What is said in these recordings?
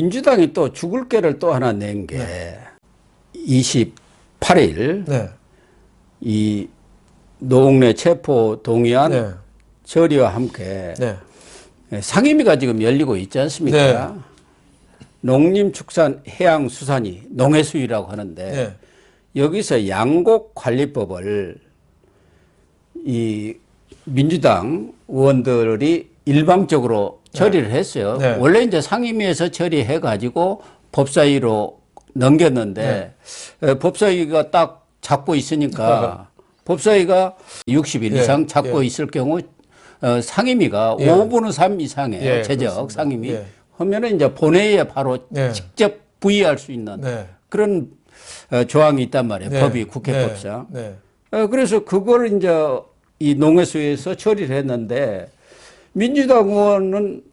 민주당이 또 죽을 개를 또 하나 낸 게 네. 28일 네. 이 노웅래 체포 동의안 네. 처리와 함께 네. 상임위가 지금 열리고 있지 않습니까? 네. 농림축산해양수산위 농해수위라고 하는데 네. 여기서 양곡관리법을 이 민주당 의원들이 일방적으로 처리를 했어요. 네. 원래 이제 상임위에서 처리해 가지고 법사위로 넘겼는데 법사위가 딱 잡고 있으니까 법사위가 60일 예. 이상 잡고 예. 있을 경우 상임위가 예. 5분의 3 이상이에요. 예, 최적 그렇습니다. 상임위. 예. 하면은 이제 본회의에 바로 예. 직접 부의할 수 있는 네. 그런 조항이 있단 말이에요. 네. 법이 국회법상. 네. 그래서 그걸 이제 이 농해수위에서 처리를 했는데 민주당 의원은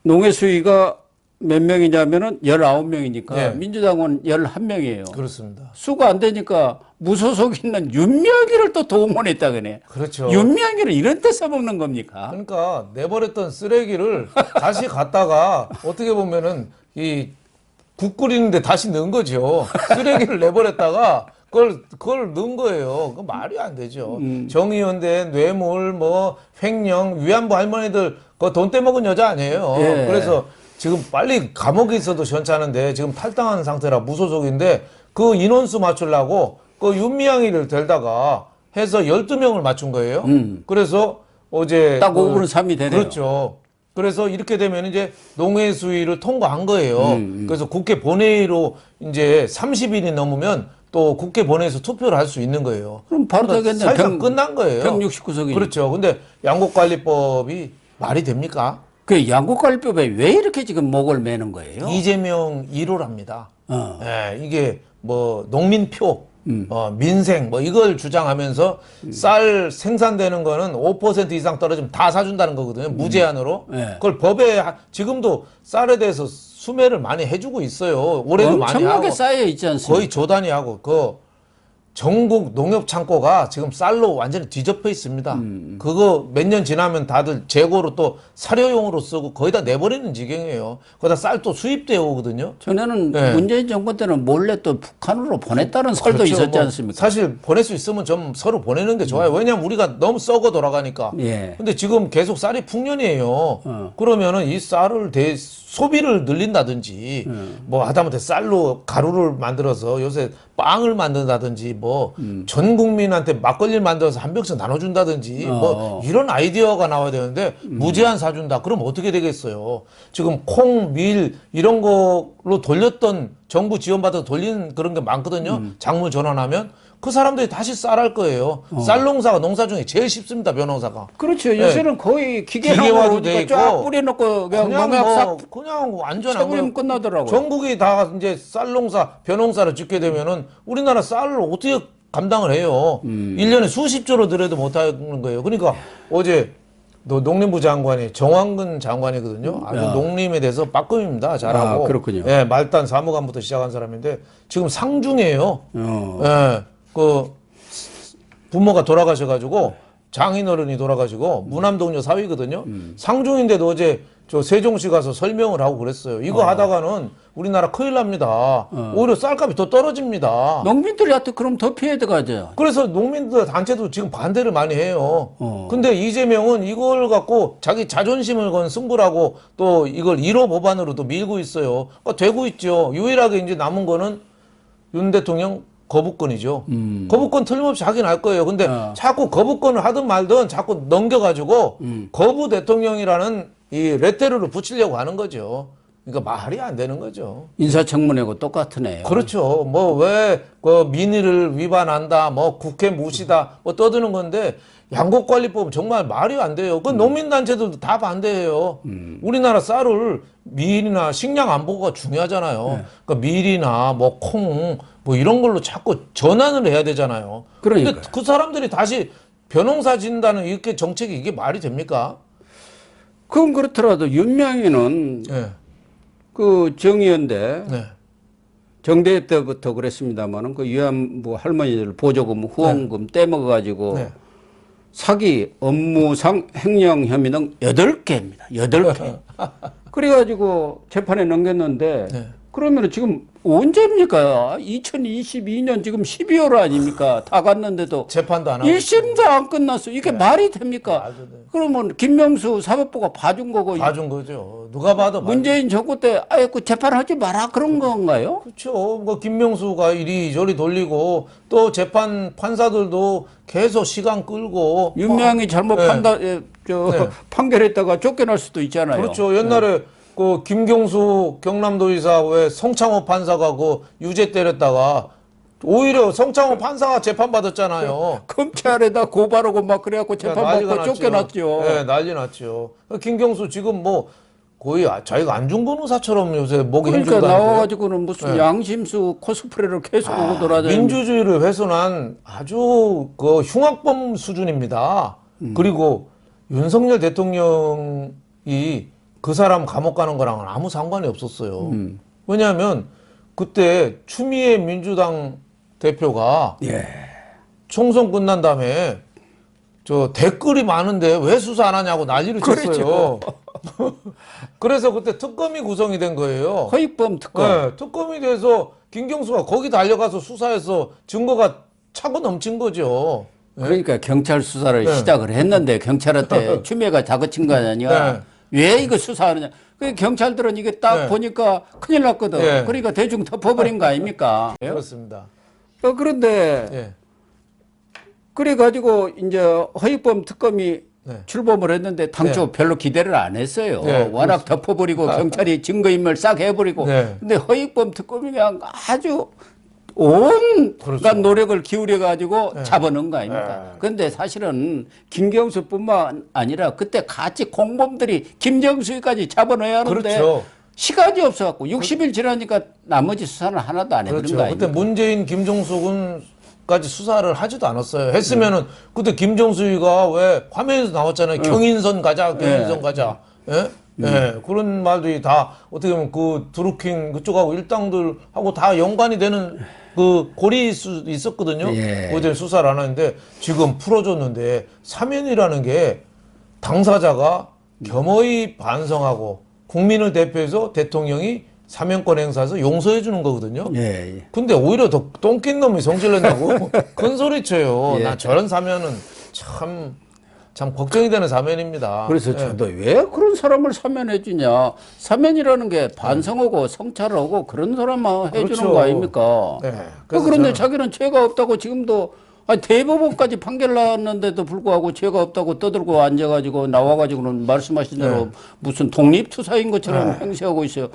농해수위가 몇 명이냐면은 19명이니까 네. 민주당은 11명이에요. 그렇습니다. 수가 안 되니까 무소속 있는 윤명희를 또 동원했다 그네. 그렇죠. 윤명희를 이런 데 써먹는 겁니까? 그러니까 내버렸던 쓰레기를 다시 갖다가 어떻게 보면은 이 국 끓이는데 다시 넣은 거죠. 쓰레기를 내버렸다가 그걸 넣은 거예요. 그 말이 안 되죠. 정의연대, 뇌물, 뭐 횡령, 위안부 할머니들 그 돈 떼먹은 여자 아니에요. 예. 그래서 지금 빨리 감옥에 있어도 시원찮은데 지금 탈당한 상태라 무소속인데 그 인원수 맞추려고 그 윤미향이를 데려다가 해서 12명을 맞춘 거예요. 그래서 어제 딱 5분의 3이 되네요. 그렇죠. 그래서 이렇게 되면 이제 농해수위를 통과한 거예요. 그래서 국회 본회의로 이제 30일이 넘으면 또 국회 본회의에서 투표를 할 수 있는 거예요. 그럼 바로 되겠네. 사실상 끝난 거예요. 169석이. 그렇죠. 근데 양곡관리법이 말이 됩니까? 그 양곡관리법에 왜 이렇게 지금 목을 매는 거예요? 이재명 1호랍니다. 어. 예, 이게 뭐 농민표, 민생 뭐 이걸 주장하면서 쌀 생산되는 거는 5% 이상 떨어지면 다 사준다는 거거든요. 무제한으로. 네. 그걸 법에 지금도 쌀에 대해서 수매를 많이 해주고 있어요. 올해도 많이 하고 엄청나게 쌓여 있지 않습니까? 거의 조단위 하고 그 전국 농협 창고가 지금 쌀로 완전히 뒤덮여 있습니다. 그거 몇 년 지나면 다들 재고로 또 사료용으로 쓰고 거의 다 내버리는 지경이에요. 거기다 쌀 또 수입되어 오거든요. 전에는 네. 문재인 정권 때는 몰래 또 북한으로 보냈다는 설도 그렇죠. 있었지 뭐 않습니까? 사실 보낼 수 있으면 좀 서로 보내는 게 좋아요. 왜냐하면 우리가 너무 썩어 돌아가니까. 예. 근데 지금 계속 쌀이 풍년이에요. 그러면은 이 쌀을 소비를 늘린다든지 뭐 하다못해 쌀로 가루를 만들어서 요새 빵을 만든다든지 뭐 전 국민한테 막걸리를 만들어서 한 병씩 나눠준다든지 뭐 이런 아이디어가 나와야 되는데 무제한 사준다. 그럼 어떻게 되겠어요? 지금 콩, 밀 이런 걸로 돌렸던 정부 지원받아서 돌리는 그런 게 많거든요. 작물 전환하면 그 사람들이 다시 쌀할 거예요. 쌀 농사가 농사 중에 제일 쉽습니다. 변호사가. 그렇죠. 요새는 거의 기계화도 돼 기계화로 쫙 있고 뿌려놓고 그냥 그냥 농약 싹 뭐 그냥 완전한 채버리면 거. 끝나더라고요. 전국이 다 이제 쌀 농사, 벼농사를 짓게 되면은 우리나라 쌀을 어떻게 감당을 해요? 1년에 수십조로 들여도 못 하는 거예요. 그러니까 어제 농림부 장관이 정황근 장관이거든요. 아주 농림에 대해서 빠끔입니다. 잘하고. 아, 그렇군요. 예, 말단 사무관부터 시작한 사람인데 지금 상중이에요. 예, 그 부모가 돌아가셔가지고 장인어른이 돌아가시고 무남동료 사위거든요. 상중인데도 어제 저 세종시 가서 설명을 하고 그랬어요. 이거 하다가는 우리나라 큰일 납니다. 오히려 쌀값이 더 떨어집니다. 농민들한테 그럼 더 피해 들어가죠. 그래서 농민들 단체도 지금 반대를 많이 해요. 근데 이재명은 이걸 갖고 자기 자존심을 건 승부라고 또 이걸 1호 법안으로도 밀고 있어요. 그러니까 되고 있죠. 유일하게 이제 남은 거는 윤 대통령 거부권이죠. 거부권 틀림없이 하긴 할 거예요. 근데 자꾸 거부권을 하든 말든 자꾸 넘겨가지고 거부 대통령이라는 이 레테르를 붙이려고 하는 거죠. 그러니까 말이 안 되는 거죠. 인사청문회하고 똑같으네요. 그렇죠. 뭐 왜 그 민의를 위반한다, 뭐 국회 무시다, 뭐 떠드는 건데 양곡관리법 정말 말이 안 돼요. 그 농민단체들도 다 반대해요. 우리나라 쌀을 밀이나 식량 안보가 중요하잖아요. 그러니까 밀이나 뭐 콩, 뭐 이런 걸로 자꾸 전환을 해야 되잖아요. 그러니까요. 근데 그 사람들이 다시 벼농사 짓는다는 이렇게 정책이 이게 말이 됩니까? 그건 그렇더라도 윤명희는 네. 그 정의연대 네. 정대 때부터 그랬습니다만은 그 위안부 할머니들 보조금 후원금 떼먹어가지고 네. 사기, 업무상 횡령 혐의 등 8개입니다. 8개. 그래가지고 재판에 넘겼는데 네. 그러면 지금 언제입니까? 2022년 지금 12월 아닙니까? 다 갔는데도 재판도 안 하고 1심도 안 끝났어. 이게 말이 됩니까? 그러면 김명수 사법부가 봐준 거고 봐준 거죠. 누가 봐도 문재인 정부 때 아예 그 재판하지 마라 그런 건가요? 그렇죠. 뭐 김명수가 이리저리 돌리고 또 재판 판사들도 계속 시간 끌고 윤명이 잘못 네. 판결했다가 쫓겨날 수도 있잖아요. 그렇죠. 옛날에 그 김경수 경남도지사 왜 성창호 판사가 그 유죄 때렸다가 오히려 성창호 판사가 재판 받았잖아요. 검찰에다 고발하고 막 그래갖고 재판 난리가 받고 났죠. 쫓겨났죠. 네, 난리 났죠. 김경수 지금 뭐 거의 자기가 안중 변호사처럼 요새 목에 그러니까 힘주고 나와가지고는 무슨 양심수 코스프레를 계속 하고 돌아다니는 민주주의를 훼손한 아주 그 흉악범 수준입니다. 그리고 윤석열 대통령이 그 사람 감옥 가는 거랑은 아무 상관이 없었어요. 왜냐하면 그때 추미애 민주당 대표가 총선 끝난 다음에 저 댓글이 많은데 왜 수사 안 하냐고 난리를 쳤어요. 그래서 그때 특검이 구성이 된 거예요. 허익범 특검. 네, 특검이 돼서 김경수가 거기 달려가서 수사해서 증거가 차고 넘친 거죠. 그러니까 경찰 수사를 시작을 했는데 경찰한테 추미애가 다그친 거 아니야. 왜 이거 수사하느냐. 그 경찰들은 이게 딱 보니까 큰일 났거든. 그러니까 대충 덮어버린 거 아닙니까? 그렇습니다. 그런데 그래가지고 이제 허익범 특검이 출범을 했는데 당초 별로 기대를 안 했어요. 워낙 덮어버리고 경찰이 증거인멸 싹 해버리고. 근데 허익범 특검이 그냥 아주 온갖 노력을 기울여가지고 잡아놓은 거 아닙니까? 그런데 사실은 김경수뿐만 아니라 그때 같이 공범들이 김정수까지 잡아넣어야 하는데 시간이 없어갖고 60일 지나니까 나머지 수사는 하나도 안 해버린 거 아닙니까? 그때 문재인, 김종숙은까지 수사를 하지도 않았어요. 했으면은 그때 김정수가 왜 화면에서 나왔잖아요. 경인선 가자, 경인선 가자. 그런 말들이 다 어떻게 보면 그 드루킹 그쪽하고 일당들하고 다 연관이 되는 그 고리 있었거든요. 그때 수사를 안 하는데 지금 풀어줬는데 사면이라는 게 당사자가 겸허히 반성하고 국민을 대표해서 대통령이 사면권 행사해서 용서해 주는 거거든요. 근데 오히려 더 똥낀 놈이 성질낸다고 큰 소리 쳐요. 나 저런 사면은 참 걱정이 되는 사면입니다. 그래서 저도 왜 그런 사람을 사면해 주냐. 사면이라는 게 반성하고 성찰하고 그런 사람만 해주는 거 아닙니까? 그런데 자기는 죄가 없다고 지금도 대법원까지 판결 나왔는데도 불구하고 죄가 없다고 떠들고 앉아가지고 나와가지고는 말씀하신 대로 무슨 독립투사인 것처럼 행세하고 있어요.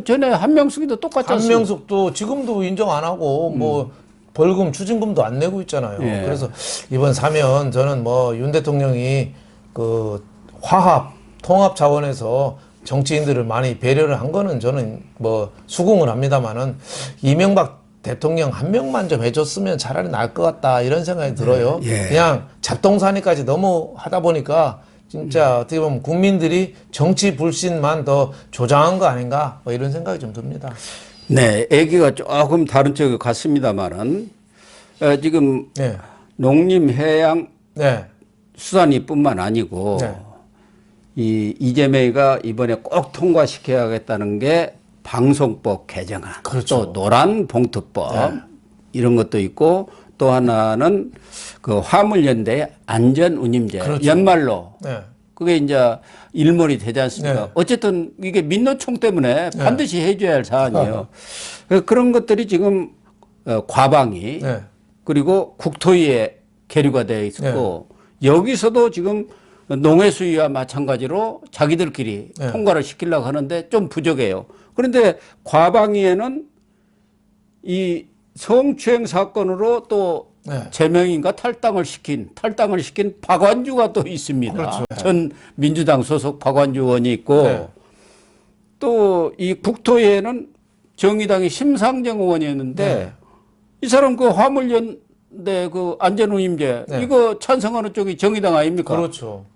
전에 한명숙이도 똑같지 않습니까? 한명숙도 지금도 인정 안 하고 뭐 벌금 추징금도 안 내고 있잖아요. 그래서 이번 사면 저는 뭐 윤 대통령이 그 화합 통합 차원에서 정치인들을 많이 배려를 한 거는 저는 뭐 수긍을 합니다만은 이명박 대통령 한 명만 좀 해줬으면 차라리 나을 것 같다 이런 생각이 들어요. 그냥 잡동사니까지 너무 하다 보니까 진짜 어떻게 보면 국민들이 정치 불신만 더 조장한 거 아닌가 뭐 이런 생각이 좀 듭니다. 네, 얘기가 조금 다른 쪽에 갔습니다만은 지금 농림해양 수산이뿐만 아니고 이 이재명이가 이번에 꼭 통과시켜야겠다는 게 방송법 개정안, 또 노란봉투법 이런 것도 있고 또 하나는 그 화물연대 안전운임제 연말로 그게 이제 일몰이 되지 않습니까? 어쨌든 이게 민노총 때문에 반드시 해줘야 할 사안이에요. 그런 것들이 지금 과방위 그리고 국토위에 계류가 되어 있었고 여기서도 지금 농해수위와 마찬가지로 자기들끼리 통과를 시키려고 하는데 좀 부족해요. 그런데 과방위에는 이 성추행 사건으로 또 제명인가 탈당을 시킨 박완주가 또 있습니다. 전 민주당 소속 박완주 의원이 있고 또 이 국토위에는 정의당의 심상정 의원이었는데 이 사람 그 화물연대 그 안전운임제 이거 찬성하는 쪽이 정의당 아닙니까?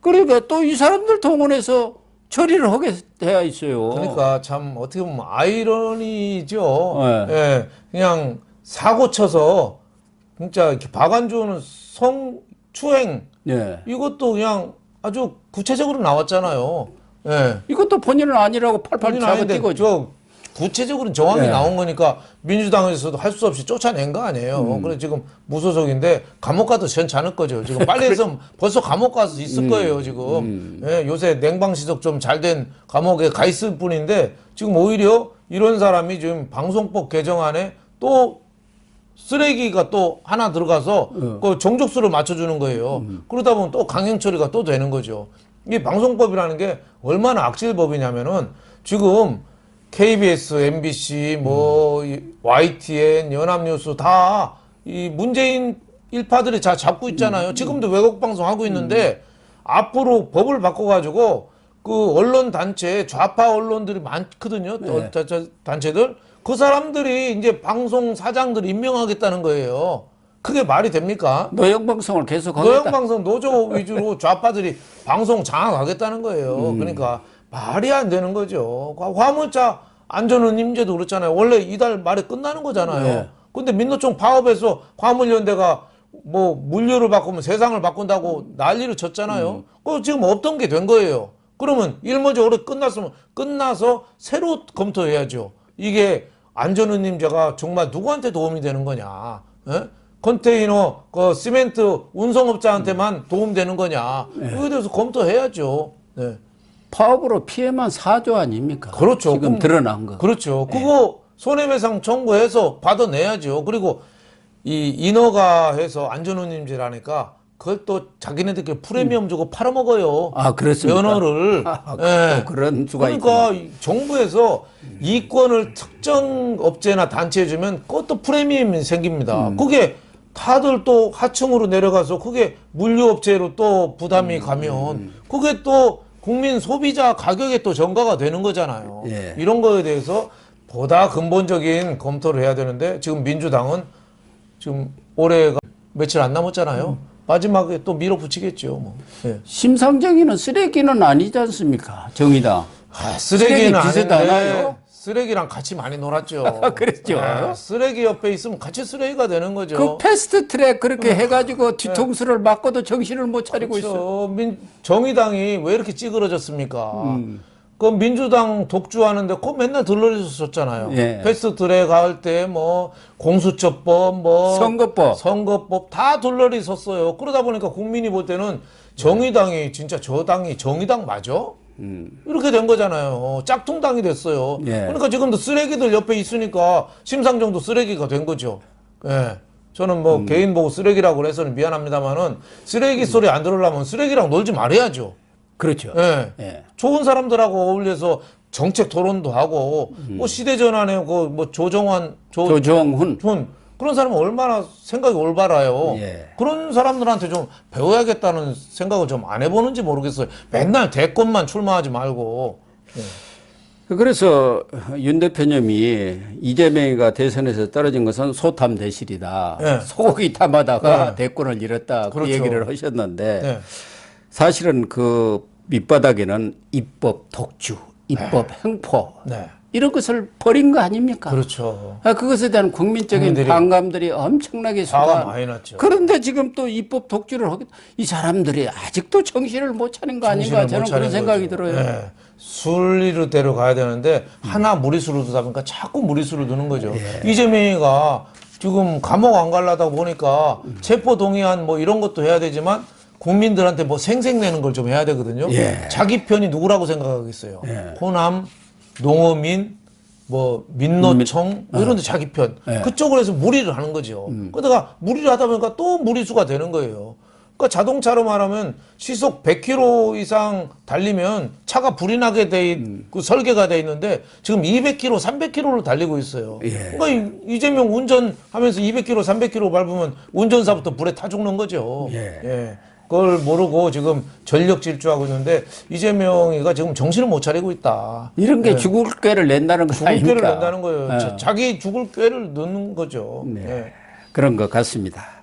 그러니까 또 이 사람들 동원해서 처리를 하게 되어 있어요. 그러니까 참 어떻게 보면 아이러니죠. 그냥 사고 쳐서 진짜 이렇게 박완주는 추행 예. 이것도 그냥 아주 구체적으로 나왔잖아요. 예. 이것도 본인은 아니라고 팔팔 잡아뛰고 저 구체적으로는 정황이 예. 나온 거니까 민주당에서도 할 수 없이 쫓아낸 거 아니에요. 그래 지금 무소속인데 감옥 가도 시원찮을 거죠. 지금 빨리 했으면 벌써 감옥 가서 있을 거예요. 지금 예, 요새 냉방시설 좀 잘 된 감옥에 가 있을 뿐인데 지금 오히려 이런 사람이 지금 방송법 개정안에 또 쓰레기가 또 하나 들어가서 그 정족수를 맞춰주는 거예요. 그러다 보면 또 강행 처리가 또 되는 거죠. 이 방송법이라는 게 얼마나 악질 법이냐면은 지금 KBS, MBC, 뭐 YTN, 연합뉴스 다 이 문재인 일파들이 다 잡고 있잖아요. 지금도 왜곡 방송 하고 있는데 앞으로 법을 바꿔가지고 그 언론 단체 좌파 언론들이 많거든요. 단체들 그 사람들이 이제 방송 사장들 임명하겠다는 거예요. 그게 말이 됩니까? 노영 방송을 계속 하겠다. 노영 방송 노조 위주로 좌파들이 방송 장악하겠다는 거예요. 그러니까 말이 안 되는 거죠. 화물차 안전운 임제도 그렇잖아요. 원래 이달 말에 끝나는 거잖아요. 네. 근데 민노총 파업에서 화물연대가 뭐 물류를 바꾸면 세상을 바꾼다고 난리를 쳤잖아요. 그거 지금 없던 게 된 거예요. 그러면 일머적으로 끝났으면 끝나서 새로 검토해야죠. 이게 안전운임제가 정말 누구한테 도움이 되는 거냐? 예? 컨테이너, 그 시멘트 운송업자한테만 도움되는 거냐? 이거에 대해서 검토해야죠. 네. 파업으로 피해만 4조 아닙니까? 그렇죠. 지금 드러난 거. 그렇죠. 그거 손해배상 청구해서 받아내야죠. 그리고 이 인허가 해서 안전운임제라니까 그걸 또 자기네들끼리 프리미엄 주고 팔아먹어요. 아, 그렇습니까? 면허를. 또 그런 수가 그러니까 있구나. 정부에서 이권을 특정 업체나 단체에 주면 그것도 프리미엄이 생깁니다. 그게 다들 또 하층으로 내려가서 그게 물류업체로 또 부담이 가면 그게 또 국민 소비자 가격에 또 전가가 되는 거잖아요. 예. 이런 거에 대해서 보다 근본적인 검토를 해야 되는데 지금 민주당은 지금 올해가 며칠 안 남았잖아요. 마지막에 또 밀어붙이겠죠. 뭐. 예. 심상정이는 쓰레기는 아니지 않습니까? 정의당. 쓰레기는 비슷 아닌데 않아요? 쓰레기랑 같이 많이 놀았죠. 그랬죠. 쓰레기 옆에 있으면 같이 쓰레기가 되는 거죠. 그 패스트 트랙 그렇게 해가지고 뒤통수를 맞고도 정신을 못 차리고 있어. 그렇죠. 정의당이 왜 이렇게 찌그러졌습니까? 그 민주당 독주하는데 그거 맨날 들러리셨잖아요. 예. 패스트 트랙 할 때 뭐 공수처법, 뭐 선거법 다 들러리 섰어요. 그러다 보니까 국민이 볼 때는 정의당이 진짜 저 당이 정의당 맞아? 이렇게 된 거잖아요. 짝퉁당이 됐어요. 예. 그러니까 지금도 쓰레기들 옆에 있으니까 심상정도 쓰레기가 된 거죠. 예. 저는 뭐 개인 보고 쓰레기라고 그래서는 미안합니다만은 쓰레기 소리 안 들으려면 쓰레기랑 놀지 말아야죠. 그렇죠. 예. 예. 좋은 사람들하고 어울려서 정책 토론도 하고 뭐 시대전환에 그 뭐 조정훈 그런 사람은 얼마나 생각이 올바라요. 예. 그런 사람들한테 좀 배워야겠다는 생각을 좀 안 해보는지 모르겠어요. 맨날 대권만 출마하지 말고. 예. 그래서 윤 대표님이 이재명이가 대선에서 떨어진 것은 소탐 대실이다. 예. 소고기 탐하다가 예. 대권을 잃었다. 그렇죠. 그 얘기를 하셨는데 예. 사실은 그 밑바닥에는 입법 독주, 입법 횡포 네. 이런 것을 벌인 거 아닙니까? 그렇죠. 그것에 대한 국민적인 국민들이 반감들이 엄청나게 화가 많이 났죠. 그런데 지금 또 입법 독주를 하게 이 사람들이 아직도 정신을 못 차린 거 아닌가 저는 그런 생각이 들어요. 네. 순리대로 가야 되는데 하나 무리수로 두다 보니까 자꾸 무리수를 두는 거죠. 이재명이가 지금 감옥 안 가려다 보니까 체포 동의안 뭐 이런 것도 해야 되지만 국민들한테 뭐 생색내는 걸 좀 해야 되거든요. 예. 자기 편이 누구라고 생각하겠어요. 예. 호남, 농어민, 뭐 민노총 뭐 이런 데 자기 편. 그쪽으로 해서 무리를 하는 거죠. 그러다가 무리를 하다 보니까 또 무리수가 되는 거예요. 그러니까 자동차로 말하면 시속 100km 이상 달리면 차가 불이 나게 그 설계가 돼 있는데 지금 200km, 300km로 달리고 있어요. 예. 그러니까 이재명 운전하면서 200km, 300km 밟으면 운전사부터 불에 타 죽는 거죠. 예. 그걸 모르고 지금 전력 질주하고 있는데 이재명이가 지금 정신을 못 차리고 있다. 이런 게 죽을 꾀를 낸다는 거 죽을 아닙니까? 꾀를 낸다는 거예요. 자기 죽을 꾀를 넣는 거죠. 네. 그런 것 같습니다.